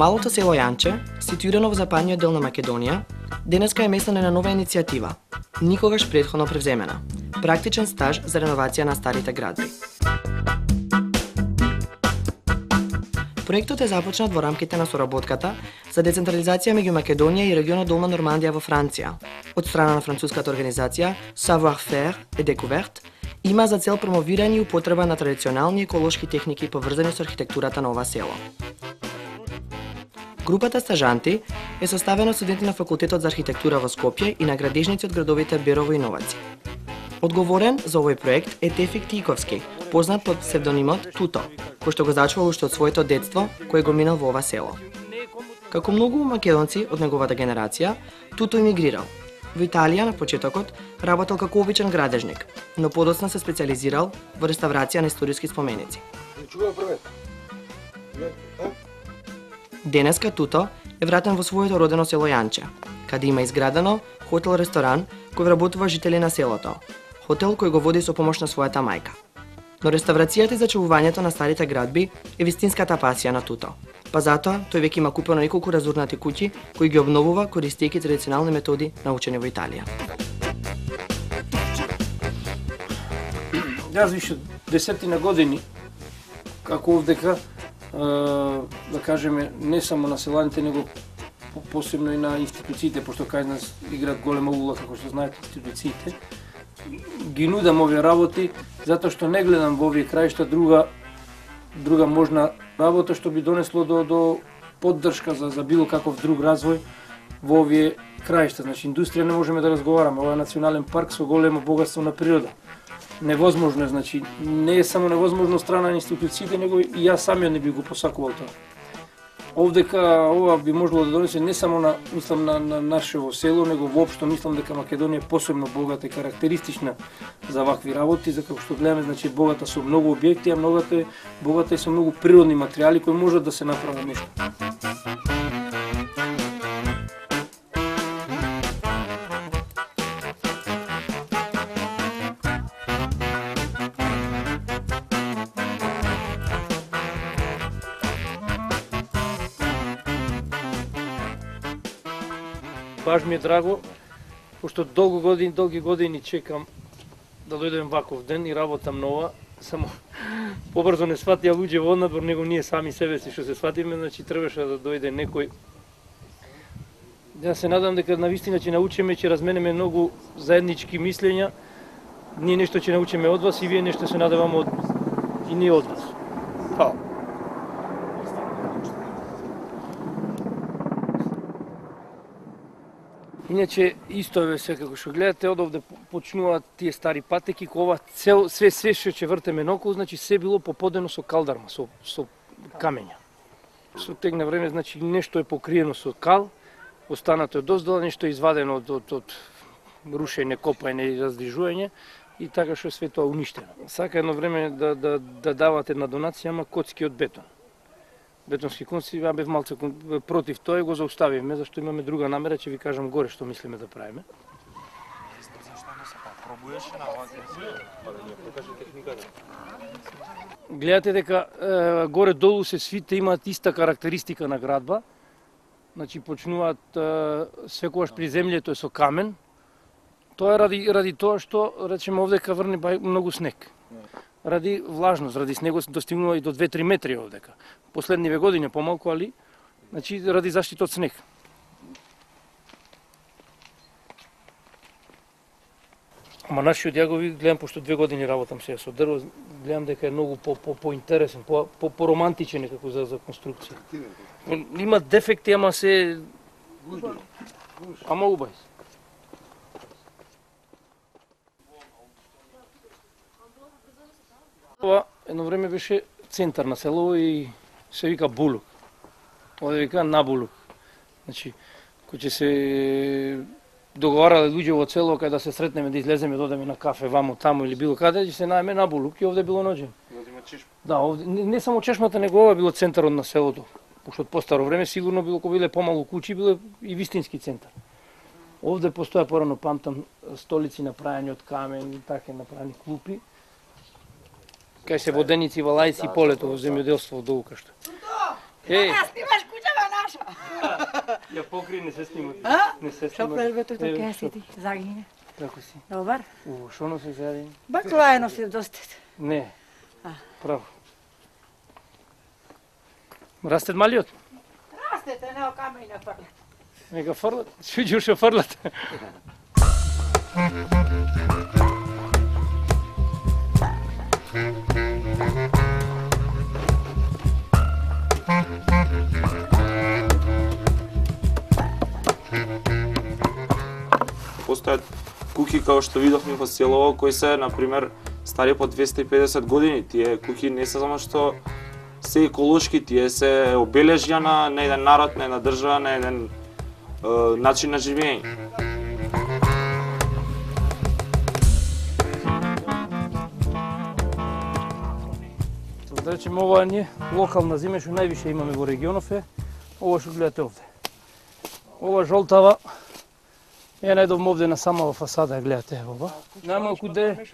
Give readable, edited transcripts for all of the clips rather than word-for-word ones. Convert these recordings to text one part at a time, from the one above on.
Малото село Јанче, ситуирано во западниот дел на Македонија, денеска е место на нова иницијатива, никогаш претходно превземена. Практичен стаж за реновација на старите градби. Проектот е започнат во рамките на соработката за децентрализација меѓу Македонија и регионот Долна Нормандија во Франција, од страна на француската организација Savoir-faire et Découverte, има за цел промовирање и употреба на традиционални еколошки техники поврзани со архитектурата на ова село. Групата стажанти е составена од студенти на Факултетот за архитектура во Скопје и на градежници од градовите Берово и Новаци. Одговорен за овој проект е Тефик Тиковски, познат под псевдонимот Туто, кој што го зачувал уште од своето детство, кој го минал во ова село. Како многу македонци од неговата генерација, Туто емигрирал. Во Италија на почетокот работел како обичен градежник, но подоцна се специализирал во реставрација на историски споменици. Денеска Туто е вратен во своето родено село Јанче, каде има изградено хотел-ресторан кој вработува жители на селото. Хотел кој го води со помош на својата мајка. Но реставрацијата и зачувувањето на старите градби е вистинската пасија на Туто. Па затоа тој веќе има купено неколку разурнати куќи кои ги обновува користејќи традиционални методи научени во Италија. Јас више десетина години како овдека, да кажеме, не само на селаните, него посебно и на институциите, пошто кај нас играат голема улога, како што знаете, институциите. Ги нудам овие работи, затоа што не гледам во овие краишта друга можна работа што би донесло до поддршка за било каков друг развој во овие краишта. Значи, индустрија не можеме да разговараме, ова е национален парк со големо богатство на природа. Невозможно е, значи, не е само невозможно страна на институциите, него и јас самиот не би го посакувал тоа. Овдека ова би можело да донесе не само на нашето село, него воопшто мислам дека Македонија е посебно богата и карактеристична за вакви работи, за како што гледаме, значи богата со многу објекти, а богата и со многу природни материјали кои можат да се направат нешто. Баш ми е драго, пошто долги години чекам да дојдем ваков ден и работам нова, само побрзо не сватија луѓе во однадвор, него ние сами себе си што се сватиме, значи требаше да дојде некој. Јас се надам дека навистина ќе научиме, ќе разменеме многу заеднички мислења, ние нешто ќе научиме од вас и вие нешто се надеваме и ние од вас. Фала. Иначе, исто е се, како што гледате, од овде почнуваат тие стари патеки, кога све што ќе вртеме наоколу, значи се било поподено со калдарма, со камења. Со тегна време, значи нешто е покриено со кал, останато е доздола, нешто е извадено од рушење, копање и раздвижување, и така што све тоа уништено. Сака едно време да дават една донација, ама коцки од бетон. Бетонски конци, ја бев малце против тоа и го зауставивме, зашто имаме друга намера, ќе ви кажам горе што мислиме да правиме. Гледате дека горе долу се свите имаат иста карактеристика на градба. Значи почнуваат секогаш при земјето е со камен. Тоа е ради тоа што речеме овдека врне многу снег. Ради влажност, ради снегот достигнува и до 2-3 метри овдека. Последниве години помалку, али значи ради заштита од снег. Ама нашиот јагови, гледам, пошто 2 години работам сега со дрво, гледам дека е многу поинтересен, поромантичен некако за конструкција. Има дефекти, ама се... Ама убај. Ова едно време беше центар на село и се вика Булук. Овде вика на Булук. Значи, кој ќе се договарале луѓе во село кај да се сретнеме, да излеземе, да одеме на кафе вамо таму или било каде, ќе се најме на Булук и овде било наоѓен. Да, овде не само чешмата, него ова било центарот на селото. Пошто од постаро време сигурно било кога биле помалку куќи, било и вистински центар. Овде постоја порано, памтам, столици направени од камен, така направени клупи. Кај се воденици, валајци и полето во земјоделство од Долукашта. Еј! Снимаш куќава на наша. Ја покри, не се снима. Не се Што снима. правиш бе тука ќе сети, загине. Како си? Добар. Шо носи сега? Баклава носи доста. Не. Право. Растет малиот? Растете, не камења не фрлат. Нека фрлат. Свиѓу шо фрлат. Постојат куќи како што видовме во селово кои се на пример стари по 250 години. Тие куќи не се само што се еколошки, тие се обележја на еден народ, на една држава, на еден начин на живење. Да речеме, ова е локална земја што највише имаме во регионов е ова што гледате овде. Ова жолтава ја најдовме овде на самава фасада, ја гледате ова. Најмалку де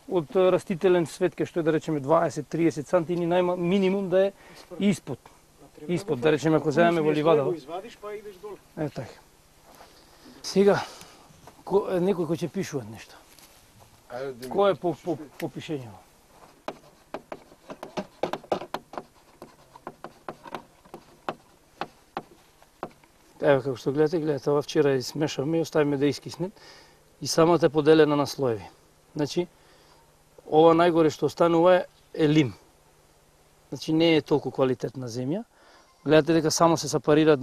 од растителен свет, кај што е да речеме 20-30 сантини, минимум да е испод. Испод, да речеме, ако земеме во ливадава. Е така. Сега, некој кој ќе пишува нешто. Кој е по пишењето? Ево како што гледате, ова вчера смешавме и оставиме да искисне и самата е поделена на слоеви. Значи, ова најгоре што останува е лим. Значи, не е толку квалитетна земја. Гледате дека само се сепарира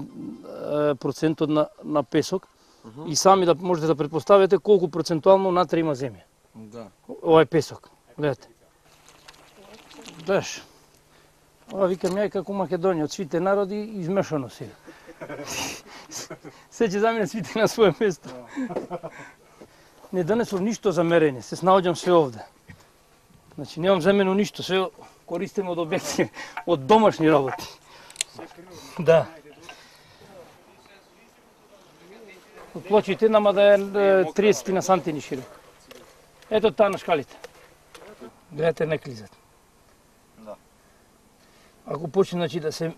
процентот на песок и сами да можете да претпоставите колку процентуално натре има земја. Да. Ова е песок. Гледате. Даш. Ова викам ја како Македонија, од свите народи измешано сега. Се ќе замине свите на своје место. Не донесов ништо за мерење, се снаоѓам све овде. Значи немам земено ништо, све користиме од објекти, од домашни работи. Да. Од плочите нама да е 30 на сантини широк. Ето таа на шкалите. Гледате, не клизат. Да. Ако почне значи да се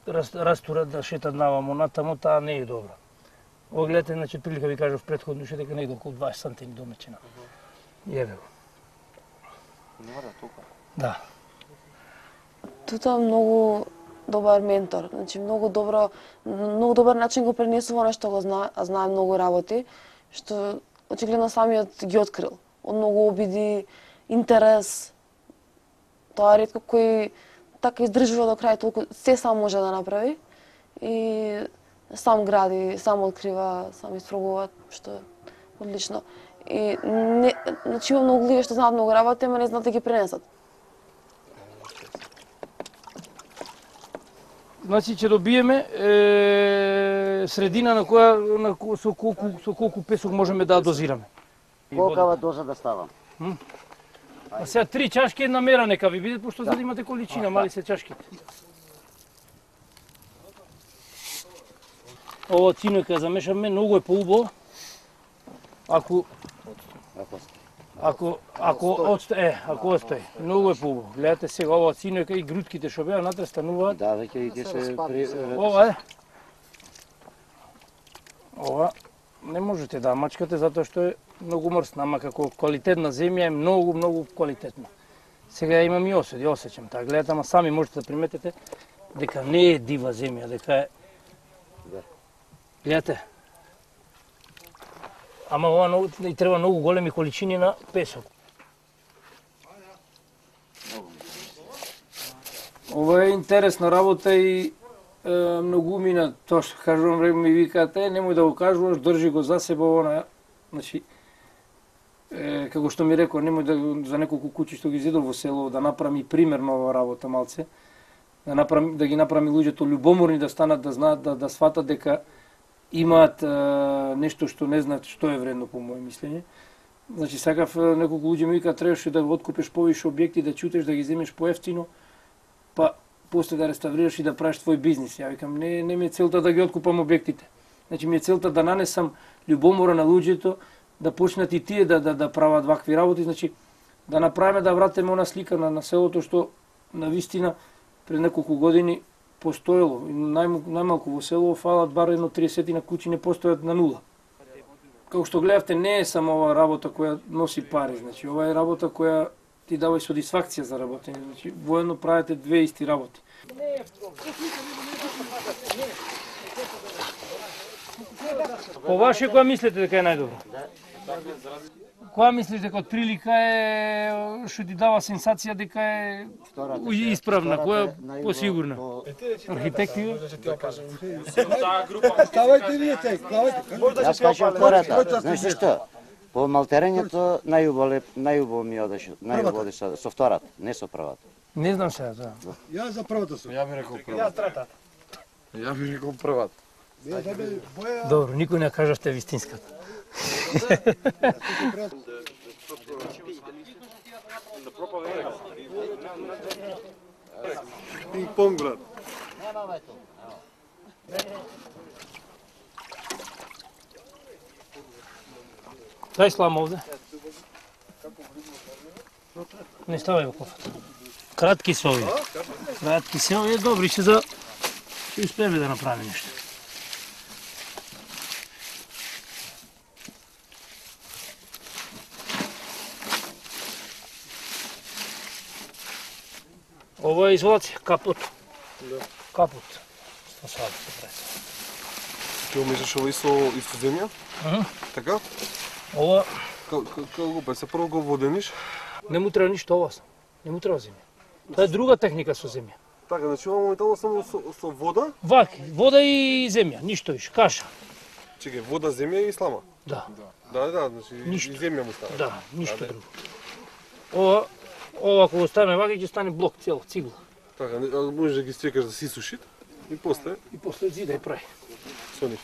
растурат, да шетат навамо натамо, таа не е добра. Ова гледате, значи прилика ви кажав претходно ше дека негде околу 20 сантини домечина. Јебе го. Нема да толку. Да. Тута е многу добар ментор, значи многу добар начин го пренесува она што го знае многу работи, што очигледно самиот ги открил. Од многу обиди, интерес. Тоа е ретко кој така издржува до крај, толку се сам може да направи и сам гради, сам открива, сам испробува, што е одлично. И значи има многу луѓе што знаат многу работи, ама не знаат да ги пренесат. Значи ќе добиеме средина на која со колку песок можеме да дозираме. Колкава доза да става? А сега 3 чашки една мера нека ви биде, пошто за да имате количина, мали се чашките. Ова цино кога замешаме, многу е поубаво. Ако остои, многу е поубаво. Гледате сега ова цинека и грудките што беа натре стануваат. Да, веќе и се Ова ова не можете да мачкате затоа што е многу мрсна, ама како квалитетна земја е многу квалитетна. Сега имам и осети, осеќам таа. Гледате, ама сами можете да приметите дека не е дива земја, дека е. Гледате. Ама ова и треба многу големи количини на песок. Ова е интересна работа и многу мина тоа што кажувам, ми викате, немој да го кажуваш, држи го за себе она. Значи, како што ми рекол, немој да за неколку куќи што ги зидел во село да направи примерно ова работа малце, да ги направи луѓето љубоморни да станат, да знаат, да сватат дека имаат нешто што не знаат што е вредно по моје мислење. Значи сакав неколку луѓе ми викаат требаше да откупиш повише објекти, да чутеш, да ги земеш поевтино, па после да реставрираш и да правиш твој бизнис. Ја викам, не ми е целта да ги откупам објектите. Значи ми е целта да нанесам љубомора на луѓето, да почнат и тие да прават вакви работи, значи да направиме да вратиме она слика на селото што на вистина пред неколку години постоело. Најмалку во село фалат бар едно 30 на куќи не постојат на нула. Како што гледавте, не е само ова работа која носи пари, значи ова е работа која ти дава и сатисфакција за работење. Значи воедно правите две исти работи. По ваше која мислите дека е најдобро? Која мислиш дека од прилика е што ти дава сенсација дека е исправна, која посигурна? Архитекти? Ставајте вие тек, ставајте. Јас кажам втората. Знаеш што? По малтерењето најубаво ми одеше, со втората, не со првата. Не знам сега тоа. Јас за првата сум. Ја би рекол првата. Ја би рекол првата. Добро, никој не кажавте вистинската. Пинг-понг, брат. Дај слама овде. Не ставај во кофата. Кратки се овие. Кратки се овие, добри се за... Ќе успееме да направиме нешто. Ова е изолација, капот. Капот. Што се прави? Ќе умешаш ова исто земја? Така? Ова Како го се прво го водениш? не му треба ништо ова. Не му треба земја. Тоа е друга техника со земја. Така, значи ова моментално само со вода? Ваки, вода и земја, ништо виш, каша. Чекај, вода, земја и слама. Да, Да, значи Ништо. и земја му става. да, ништо друго. Ова кога стане ваки ќе стане блок цел, цигла. Така, можеш да ги стекаш да си сушит и после И после зида ја прави. со нив.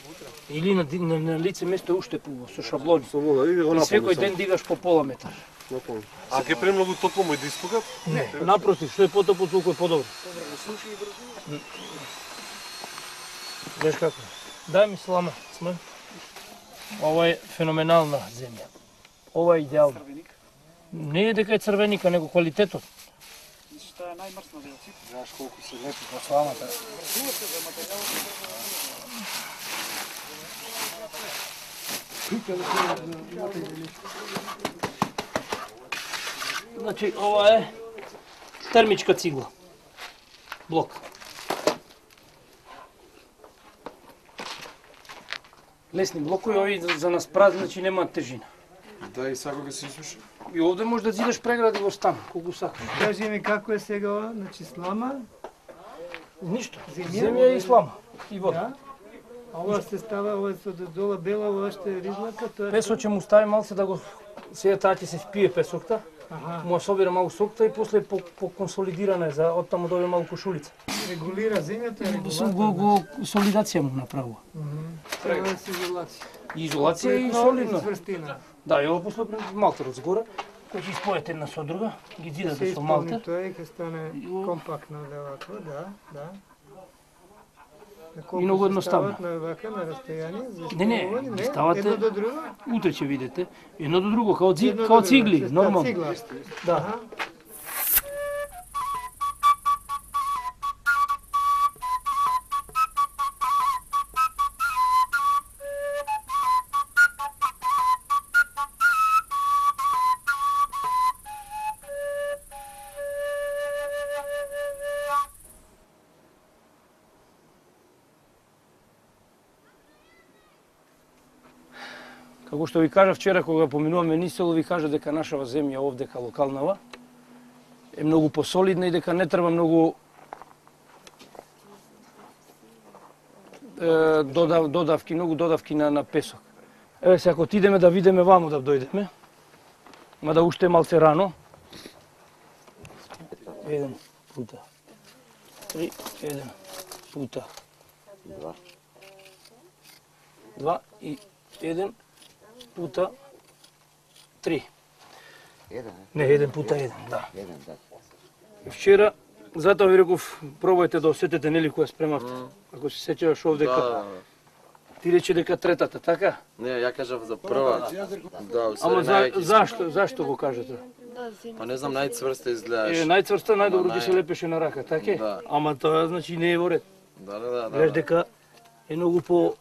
Или на лице место е уште пуво, со шаблони. Со вода и го И наполни. секој ден дигаш по пола метар. Наполни. А ќе премногу топло мој да испукат? Не, напротив, што е потопло, толку е подобро. Знаеш како? Дај ми слама, смај. Ова е феноменална земја. Ова е идеално. Не е дека е црвеника, него квалитетот. Знаеш колку се лепи по сламата. Значи, ова е термичка цигла. Блок. Лесни блокови, ови за нас празни, значи нема тежина. Да, и сакога се исуши. И овде можеш да зидеш прегради во стан, колку сакаш. Кажи ми како е сега ова, значи слама, Ништо. Земја и слама. И вода. да? А ова се става, ова со дола бела, ова што е ризлака, тоа е... Песок ќе му стави малце да го... Сега таа ќе се спие песокта, му ја собира малку сокта и после по консолидирана е за оттаму добие малку кошулица. Регулира земјата, регулатор. Го солидација му направува. Тоа е с изолација. Изолација и Солидно солидно. цврстина. Да, и ова после малтерот згоре, кој ќе испојате една со друга, ги Се дидате со исполни малтер. тоа и ќе стане компактно овако, да, да. И многу едноставно. На вака на расстојание, за Не, исполнување, ги ставате- едно до друго. Утре ќе видите, едно до друго, као Едно до као друго, цигли, се ста- нормално. Цигласти. Да. Аха. Како што ви кажа вчера кога поминуваме низ село, ви кажа дека нашава земја овдека локалнава е многу посолидна и дека не треба многу додавки, многу додавки на песок. Еве се ако отидеме да видиме ваму да дојдеме, мада уште е малце рано. 1 пута 3, 1 пута 2 и 1 пута 3. Не, 1 пута 1, да. Вчера, затоа ви реков, пробајте да осетите, нели, која спремавте. Ако се сеќаваш овдека, ти рече дека третата, така? Не, ја кажав за прва. Да, Ама зашто го кажете? Па не знам, најцврста изгледаш. Најцврста најдобро ќе се лепеше на рака, така е? Да. Ама тоа значи не е во ред. Да. Гледаш дека е многу по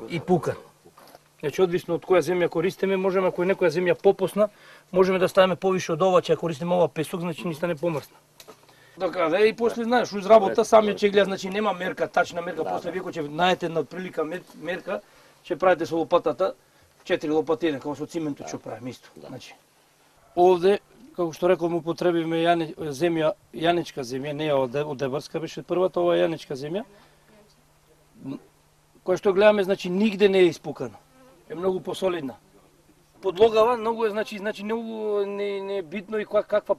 и пукан. Значи, одвисно од која земја користиме, можеме, ако е некоја земја попосна, можеме да ставиме повише од ова, че ако користиме ова песок, значи ни стане помрсна. Така да, и после знаеш, уз работа самиот ќе гледа, значи нема мерка, тачна мерка, после вие ќе најдете на прилика мерка, ќе правите со лопатата 4 лопатини, како со циментот што правиме исто. Значи, овде, како што реков, му потребиме јанечка земја, не од Дебарска беше првата, ова е јанечка земја, која што гледаме, значи нигде не е испукано. Е многу посолидна. Подлогава многу е, значи многу не е битно и каква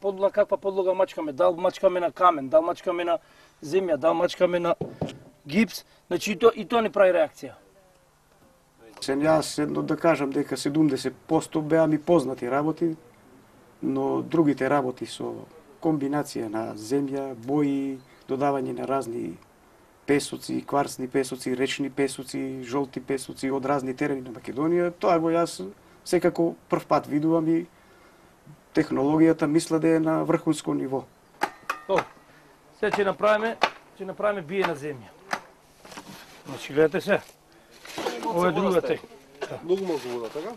подлога мачкаме, дал мачкаме на камен, дал мачкаме на земја, дал мачкаме на гипс, значи и тоа не прави реакција. Јас едно да кажам дека 70% беа ми познати работи, но другите работи со комбинација на земја, бои, додавање на разни песоци, кварцни песоци, речни песоци, жолти песоци од разни терени на Македонија, тоа го јас секако прв пат видувам и технологијата мисля да е на врхунско ниво. Сега ќе направиме биена земја. Значи гледате се. Ова е другата. Многу малку вода, така?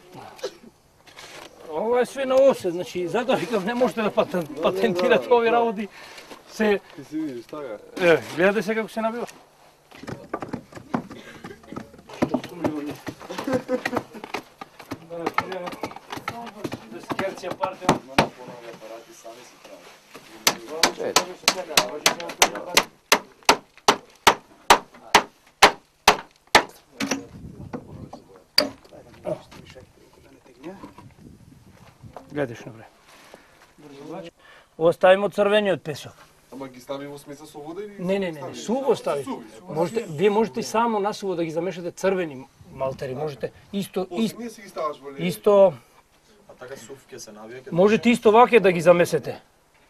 Ова е све на осе, значи затоа викам не можете да патентирате овие работи. Се Ти си видиш, така? Гледате се како се набива. Дескерција партија. Гледаш напред. Ова ставимо црвениот песок. Ама ги стави во смеса со вода или? Не, суво стави. Вие можете и само на суво да ги замешате црвени малтери, можете исто Ние си ги ставаш во леј. исто А така сув ќе се навија ќе. можете исто ваке да ги замесете.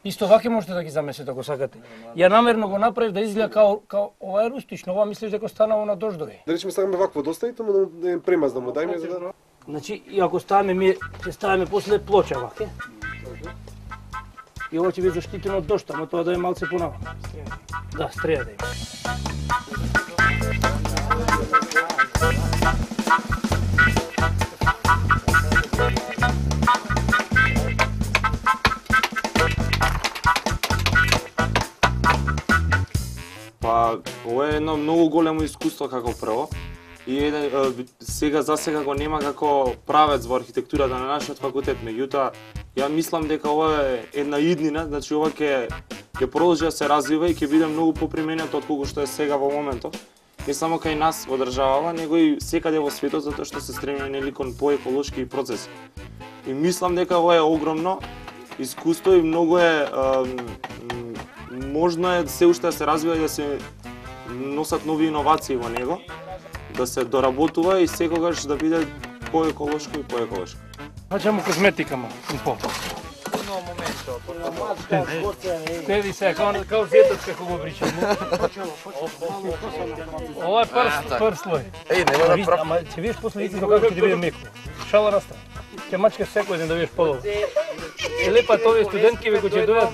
Исто ваке можете да ги замесете ако сакате. Ја намерно го направив да изгледа као ова е рустично, ова мислиш дека станало на дождови. Да речеме сакаме вакво да оставите, но да им премаз да му дајме за да. Значи и ако ставиме ми ќе ставиме после плоча ваке. И ова ќе биде заштитено од дожд, ама тоа да е малце понавам. Да, стреја да има. Па, ова е едно многу големо искуство како прво. И сега за сега го нема како правец во архитектурата на нашиот факултет, меѓутоа ја мислам дека ова е една иднина, значи ова ќе продолжи да се развива и ќе биде многу поприменето отколку што е сега во моментов. Не само кај нас во државава, него и секаде во светот, затоа што се стремиме нели кон поеколошки процеси. И мислам дека ова е огромно искуство и многу е можно е се уште да се развива и да се носат нови иновации во него, да се доработува и секогаш да биде поеколошко и поеколошко. Фаќамо козметика ма, по. Теди се, као зетот како го причам. Ова е прв слој. Нема да прав. Ама ќе видиш после лицето како ќе биде меко. Шала на страна. Ќе мачкаш секој ден да бидеш подобро. Е лепа овие студентки кои ќе дојдат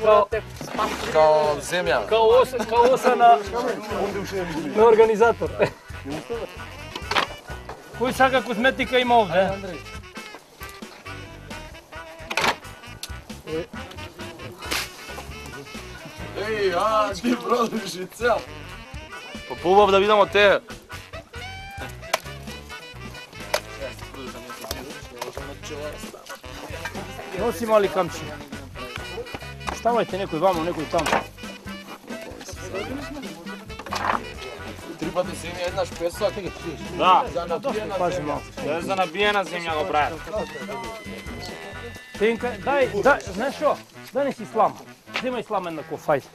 Као земја. Као оса на организатор. Кој сака козметика има овде? Ти продолжи цел. Па побав да видам од тебе. Носи мали камчи. Ставајте некој вамо, некој таму. Три пати земја, еднаш песок. Да, Пази малку. тоа е за набиена земја го прават. Тенка, дај, знаеш што? Дај не си слама. Земај слама една кофајте.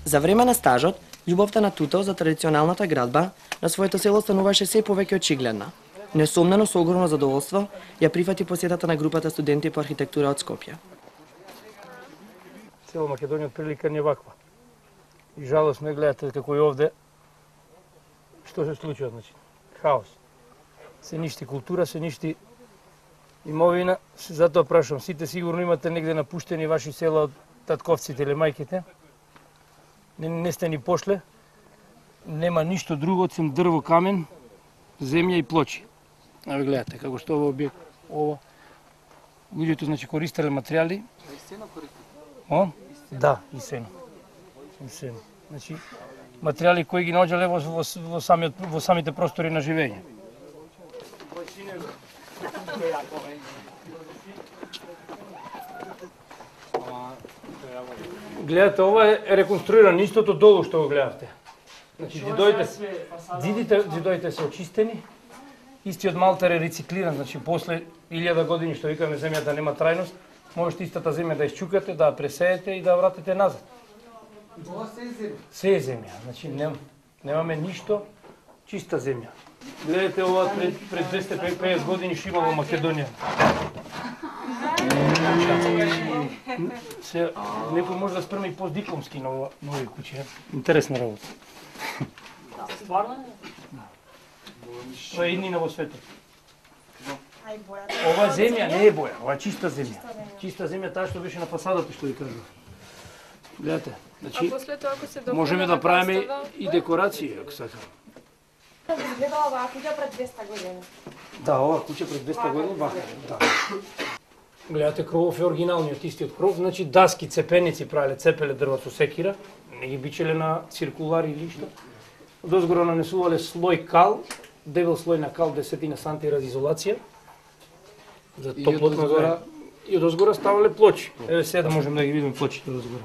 За време на стажот, љубовта на Туто за традиционалната градба на своето село стануваше се повеќе очигледна. Несомнено со огромно задоволство ја прифати посетата на групата студенти по архитектура од Скопје. Цела Македонија прилика не ваква. И жалост не гледате како и овде. Што се случува, значи? Хаос. Се ништи култура, се ништи имовина, затоа прашам, сите сигурно имате негде напуштени ваши села од татковците или мајките. Не сте ни пошле. Нема ништо друго освен дрво, камен, земја и плочи. Еве гледате како што ова објект, ова луѓето значи користеле материјали. И сено користите? О? Да, и сено. И сено. Значи материјали кои ги наоѓале во самите простори на живење. Гледате, ова е реконструирано, истото долу што го гледавте. Значи, зидите се очистени, истиот малтер е рециклиран, значи после 1000 години што викаме земјата нема трајност, можете истата земја да исчукате, да ја пресеете и да ја вратите назад. Ова се е земја? Се е земја, значи немаме ништо, чиста земја. Гледате, ова пред 250 години што има во Македонија. Некој може да спрема и постдипломски на овие куќи. Интересна работа. Стварно? Тоа е иднина во светот. Ова земја не е боја, ова е чиста земја. Чиста земја таа што беше на фасадата што ви кажав. Гледате, значи можеме да правиме и декорации, ако сакаме. Изгледа оваа куќа пред 200 години. Да, оваа куќа пред 200 години вака, да. Гледате, кровов е оригиналниот, истиот кров, значи даски, цепеници правеле, цепеле дрва со секира, не ги бичеле на циркулари или што. Одозгора нанесувале слој кал, дебел слој на кал, 10 санти ради изолација, за топлотно време. И одозгора ставале плочи. Еве сега да можеме да ги видиме плочите одозгора.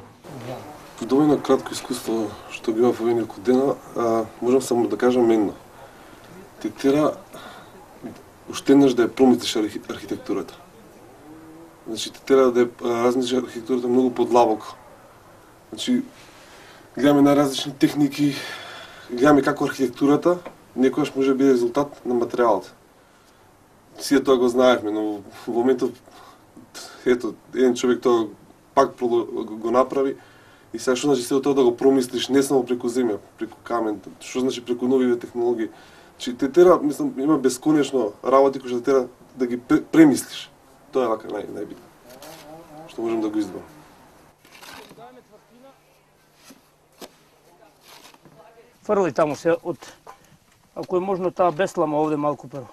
Доволно кратко искуство што ги имав овие неколку дена, можам само да кажам едно. Те тера уште еднаш да ја промислиш архитектурата. Значи, те тера да ја размислиш архитектурата многу подлабоко. Значи, гледаме најразлични техники, гледаме како архитектурата некогаш може да биде резултат на материјалот. Сите тоа го знаевме, но во моментот ето, еден човек тоа пак го направи и сега што значи се тоа да го промислиш не само преку земја, преку камен, што значи преку новиве технологии. Значи, те тера, мислам, има бесконечно работи кои што тера да ги премислиш. Тоа е вака најбитно. Што можем да го издвоим. Фрлај таму се од, ако е можно таа беслама овде малку прво.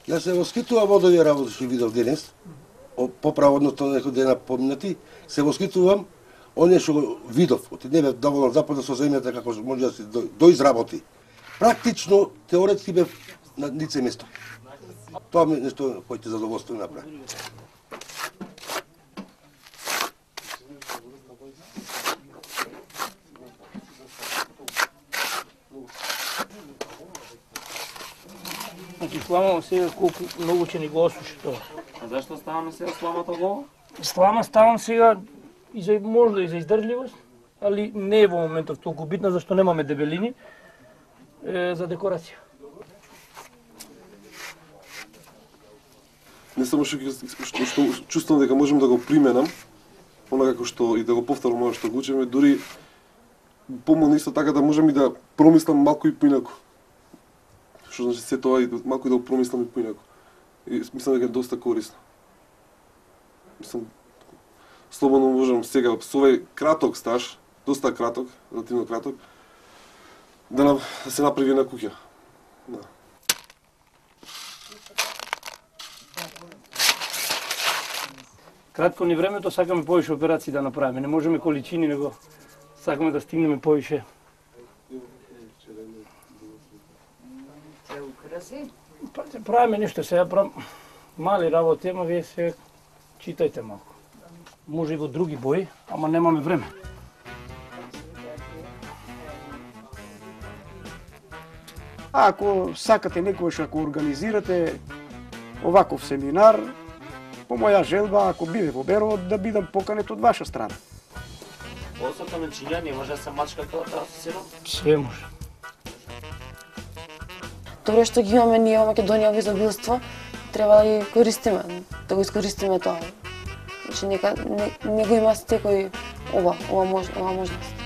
Јас се воскитувам од овие работи што видов денес, поправо односно некој дена поминати, се воскитувам оние што видов, оти не бев доволно запознат со земјата како може да се доизработи. Практично, теоретски бев на лице место. Тоа ми нешто кој те задоволство направи. Значи слама сега колку многу ќе ни го осуши тоа. А зашто ставаме сега сламата голо? Слама ставам сега и за можда и за издржливост, али не е во моментов толку битна зашто немаме дебелини за декорација. Не само што чувствувам дека можем да го применам, онака што и да го повторам ова што го учиме, дури помалку исто така да можем и да промислам малку и поинаку. Што значи се тоа и малку да го промислам и поинаку. И мислам дека е доста корисно. Мислам, слободно можам сега со овој краток стаж, доста краток, релативно краток, да се направи една куќа. Да. Кратко ни времето, сакаме повише операции да направиме. Не можеме количини, него сакаме да стигнеме повише. Правиме нешто сега, мали работи, ама вие се читајте малку. Може и во други бои, ама немаме време. Ако сакате некојаш, ако организирате оваков семинар, по моја желба, ако биде во Берово, да бидам поканет од ваша страна. Осото на чинја не може да се мачка тоа се Се може. Тоа што ги имаме ние во Македонија во изобилство, треба да ги користиме, да го искористиме тоа. Значи Значи нека не го има секој ова можност.